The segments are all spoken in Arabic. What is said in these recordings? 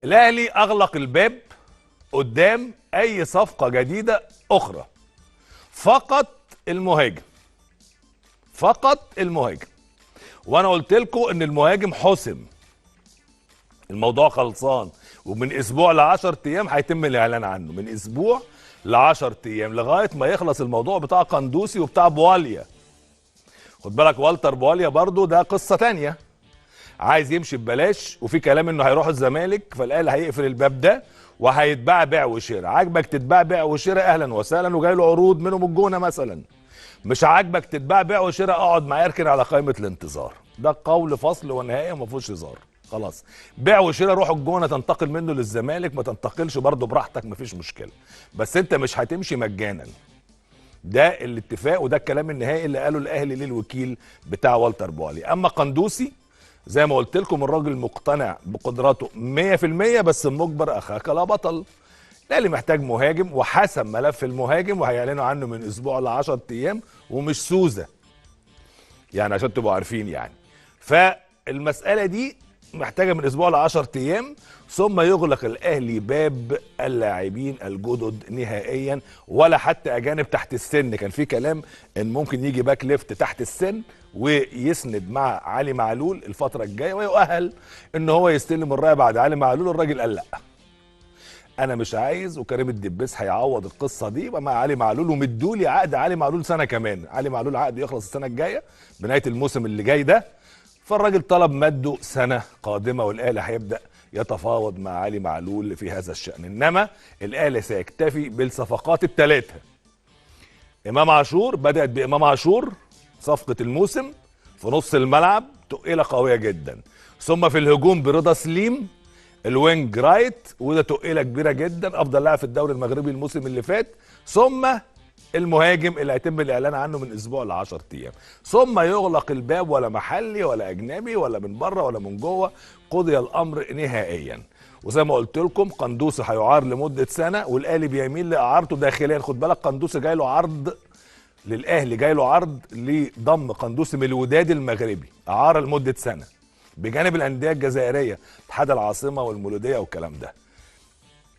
الاهلي اغلق الباب قدام اي صفقة جديدة اخرى. فقط المهاجم، فقط المهاجم. وانا قلت لكم ان المهاجم حسم، الموضوع خلصان، ومن اسبوع ل10 ايام هيتم الاعلان عنه. من اسبوع ل10 ايام لغايه ما يخلص الموضوع بتاع قندوسي وبتاع بواليا. خد بالك والتر بواليا برضو ده قصه تانية، عايز يمشي ببلاش، وفي كلام انه هيروح الزمالك، فالاهلي هيقفل الباب ده وهيتباع بيع وشراء. عاجبك تتباع بيع وشراء اهلا وسهلا، وجاي له عروض منهم الجونه مثلا. مش عاجبك تتباع بيع وشراء، اقعد معايا اركن على قائمه الانتظار. ده قول فصل ونهائي وما فيهوش هزار. خلاص، بيع وشراء، روح الجونه تنتقل منه للزمالك، ما تنتقلش برضه براحتك، مفيش مشكله، بس انت مش هتمشي مجانا. ده الاتفاق وده الكلام النهائي اللي قاله الاهلي للوكيل بتاع والتر بوالي. اما قندوسي زي ما قلت لكم الراجل مقتنع بقدراته 100%، بس مجبر اخاك لا بطل. الاهلي محتاج مهاجم، وحسم ملف المهاجم وهيعلنوا عنه من اسبوع ل10 ايام، ومش سوزه يعني عشان تبقوا عارفين يعني. فالمساله دي محتاجه من اسبوع ل10 ايام، ثم يغلق الاهلي باب اللاعبين الجدد نهائيا، ولا حتى اجانب تحت السن. كان في كلام ان ممكن يجي باك ليفت تحت السن ويسند مع علي معلول الفتره الجايه ويؤهل ان هو يستلم الرايه بعد علي معلول. الراجل قال لا، انا مش عايز، وكريم الدبيس هيعوض القصه دي يبقى مع علي معلول، ومدولي عقد علي معلول سنه كمان. علي معلول عقده يخلص السنه الجايه بنهايه الموسم اللي جاي ده، فالراجل طلب مده سنه قادمه، والاهلي هيبدا يتفاوض مع علي معلول في هذا الشان. انما الاهلي سيكتفي بالصفقات الثلاثه. امام عاشور، بدات بامام عاشور صفقه الموسم في نص الملعب، تقيله قويه جدا. ثم في الهجوم برضا سليم الوينج رايت، وده تقيله كبيره جدا، افضل لاعب في الدوري المغربي الموسم اللي فات. ثم المهاجم اللي هيتم الاعلان عنه من اسبوع ل10 ايام. ثم يغلق الباب، ولا محلي ولا اجنبي ولا من بره ولا من جوه، قضي الامر نهائيا. وزي ما قلت لكم قندوسي هيعار لمده سنه، والاهلي بيميل لاعارته داخليا. خد بالك قندوسي جاي له عرض للاهلي، جاي له عرض لضم قندوسي من الوداد المغربي، اعاره لمده سنه بجانب الانديه الجزائريه، اتحاد العاصمه والمولوديه والكلام ده،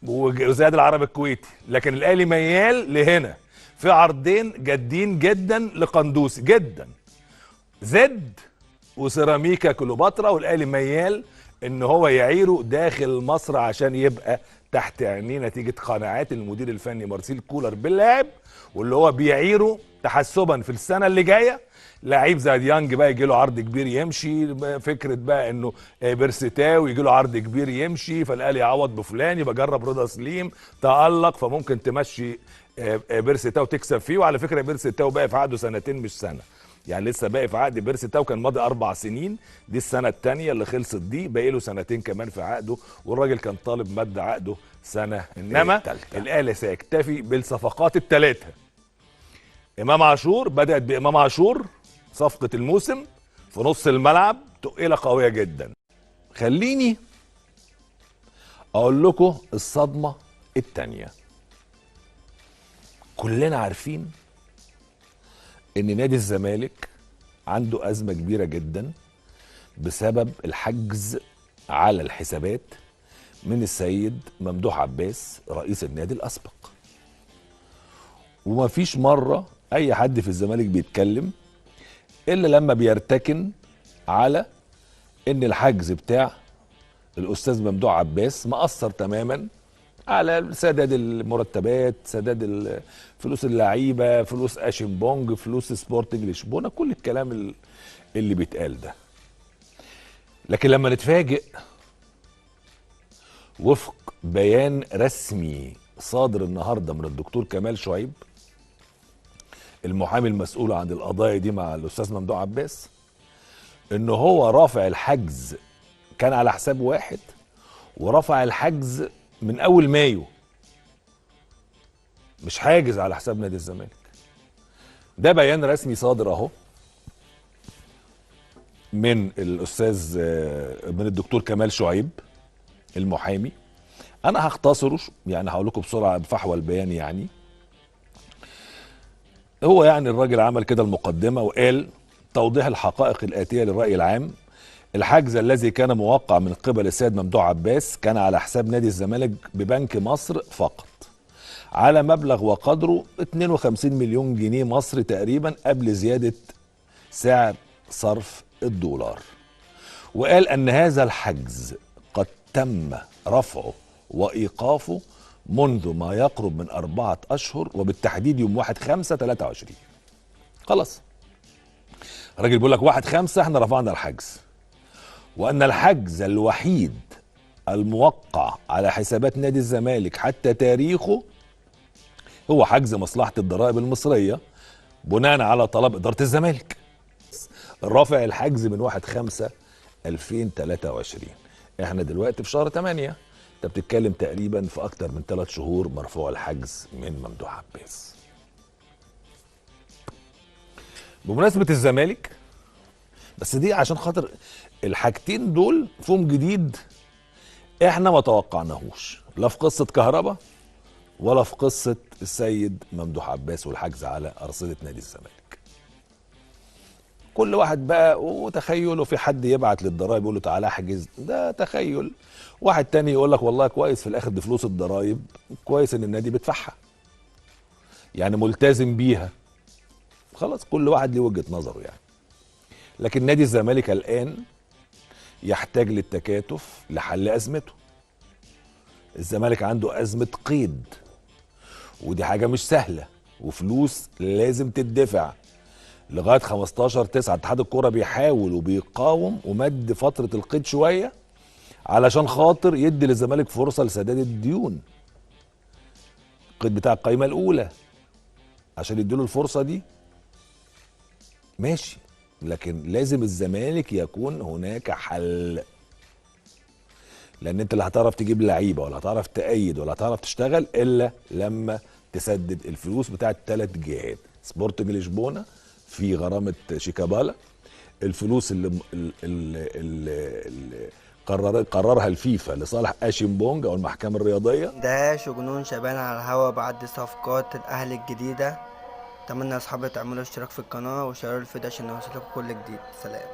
وزاد العرب الكويتي. لكن الاهلي ميال لهنا في عرضين جادين جدا لقندوسي جدا، زد وسيراميكا كليوباترا، والاهلي ميال ان هو يعيره داخل مصر عشان يبقى تحت عينيه نتيجه قناعات المدير الفني مارسيل كولر باللاعب، واللي هو بيعيره تحسبا في السنه اللي جايه. لعيب زي ديانج بقى يجي له عرض كبير يمشي، فكره بقى انه بيرستاو يجي له عرض كبير يمشي، فالاهلي يعوض بفلان، يبقى جرب رضا سليم تالق فممكن تمشي بيرستاو تكسب فيه. وعلى فكره بيرستاو باقي في عقده سنتين مش سنه، يعني لسه باقي في عقد بيرستاو، كان ماضي 4 سنين، دي السنه الثانيه اللي خلصت دي، باقي له سنتين كمان في عقده، والراجل كان طالب مد عقده سنه. انما الاهلي سيكتفي بالصفقات الثلاثه. امام عاشور، بدات بامام عاشور صفقه الموسم في نص الملعب، تقيله قويه جدا. خليني اقول لكم الصدمه الثانيه. كلنا عارفين ان نادي الزمالك عنده ازمه كبيره جدا بسبب الحجز على الحسابات من السيد ممدوح عباس رئيس النادي الاسبق. ومفيش مره اي حد في الزمالك بيتكلم الا لما بيرتكن على ان الحجز بتاع الاستاذ ممدوح عباس مأثر تماما على سداد المرتبات، سداد فلوس اللعيبه، فلوس اشمبونج، فلوس سبورتنج لشبونه، كل الكلام اللي بيتقال ده. لكن لما نتفاجئ وفق بيان رسمي صادر النهارده من الدكتور كمال شعيب المحامي المسؤول عن القضايا دي مع الاستاذ ممدوح عباس، ان هو رافع الحجز كان على حساب واحد، ورفع الحجز من اول مايو، مش حاجز على حساب نادي الزمالك. ده بيان رسمي صادر اهو من الاستاذ، من الدكتور كمال شعيب المحامي. انا هختصره يعني، هقول لكم بسرعه بفحوى البيان. يعني هو يعني الراجل عمل كده المقدمه وقال: توضيح الحقائق الاتيه للراي العام. الحجز الذي كان موقع من قبل السيد ممدوح عباس كان على حساب نادي الزمالك ببنك مصر فقط، على مبلغ وقدره 52 مليون جنيه مصري تقريبا قبل زيادة سعر صرف الدولار. وقال أن هذا الحجز قد تم رفعه وإيقافه منذ ما يقرب من 4 أشهر، وبالتحديد يوم 1/5/23. خلاص الراجل بيقول لك 1/5 احنا رفعنا الحجز، وأن الحجز الوحيد الموقع على حسابات نادي الزمالك حتى تاريخه هو حجز مصلحة الضرائب المصرية بناء على طلب إدارة الزمالك، رافع الحجز من 1/5/2023. احنا دلوقتي في شهر 8، انت بتتكلم تقريبا في اكتر من 3 شهور مرفوع الحجز من ممدوح عباس. بمناسبة الزمالك بس دي عشان خاطر الحاجتين دول فيهم جديد احنا ما توقعناهوش، لا في قصة كهربا ولا في قصة السيد ممدوح عباس والحجز على أرصدة نادي الزمالك. كل واحد بقى وتخيله، في حد يبعت للضرايب يقول له تعالى احجز، ده تخيل. واحد تاني يقول لك والله كويس في الاخر دي فلوس الضرايب، كويس ان النادي بيدفعها يعني ملتزم بيها. خلاص كل واحد ليه وجهة نظره يعني. لكن نادي الزمالك الآن يحتاج للتكاتف لحل أزمته. الزمالك عنده أزمة قيد، ودي حاجة مش سهلة وفلوس لازم تدفع. لغاية 15/9 اتحاد الكرة بيحاول وبيقاوم ومد فترة القيد شوية علشان خاطر يدي للزمالك فرصة لسداد الديون. القيد بتاع القايمة الأولى عشان يديله الفرصة دي ماشي، لكن لازم الزمالك يكون هناك حل، لان انت لا هتعرف تجيب لعيبه ولا هتعرف تأيد ولا هتعرف تشتغل الا لما تسدد الفلوس بتاعت 3 جهات. سبورتنج لشبونه في غرامه شيكابالا، الفلوس اللي قررها الفيفا لصالح اشين بونج او المحكمه الرياضيه. ده جنون شبان على الهوا بعد صفقات الاهلي الجديده. اتمنى يا اصحابي تعملوا اشتراك في القناه وشيروا الفيديو عشان يوصلكم كل جديد. سلام.